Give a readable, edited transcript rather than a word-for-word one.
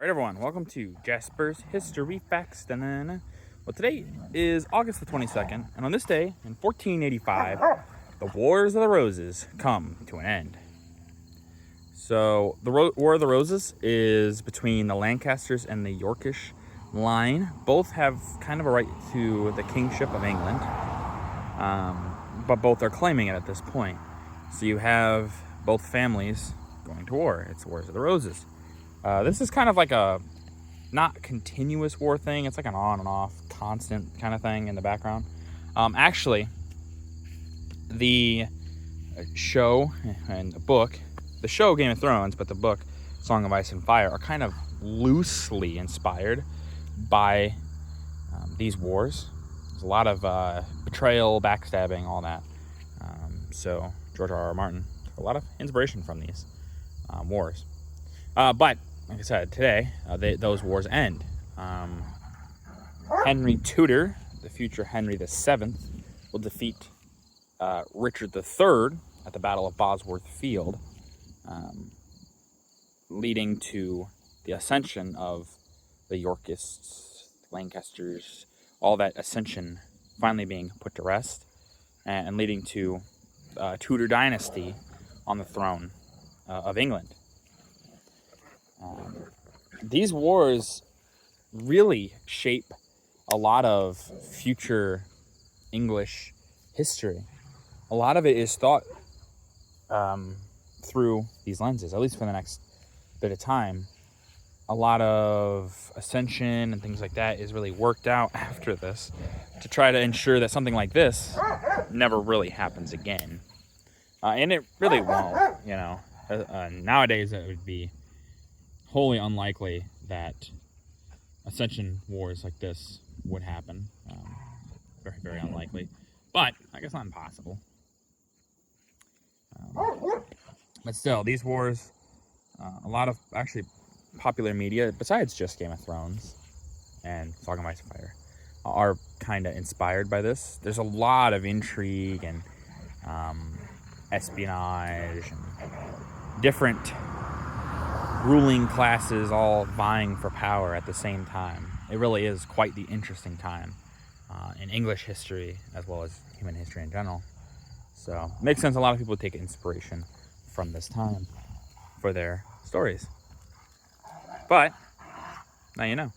Alright everyone, welcome to Jasper's History Facts. Well, today is August the 22nd, and on this day, in 1485, the Wars of the Roses come to an end. So, the War of the Roses is between the Lancasters and the Yorkish line. Both have kind of a right to the kingship of England, but both are claiming it at this point. So you have both families going to war. It's Wars of the Roses. This is kind of like a not continuous war thing. It's like an on and off, constant kind of thing in the background. Actually, the show and the book, the show Game of Thrones, but the book Song of Ice and Fire are kind of loosely inspired by these wars. There's a lot of betrayal, backstabbing, all that. So George R.R. Martin took a lot of inspiration from these wars. But like I said, today, those wars end. Henry Tudor, the future Henry VII, will defeat Richard III at the Battle of Bosworth Field, leading to the ascension of the Yorkists, Lancasters, all that ascension finally being put to rest, and leading to Tudor dynasty on the throne of England. These wars really shape a lot of future English history. A lot of it is thought through these lenses, at least for the next bit of time. A lot of ascension and things like that is really worked out after this to try to ensure that something like this never really happens again. And it really won't, you know. Nowadays, it would be wholly unlikely that ascension wars like this would happen. Very, very unlikely. But I guess not impossible. But still, these wars, a lot of actually popular media, besides just Game of Thrones and Song of Ice and Fire, are kind of inspired by this. There's a lot of intrigue and espionage and different ruling classes all vying for power at the same time. It really is quite the interesting time in English history as well as human history in general. So it makes sense a lot of people take inspiration from this time for their stories. But now you know.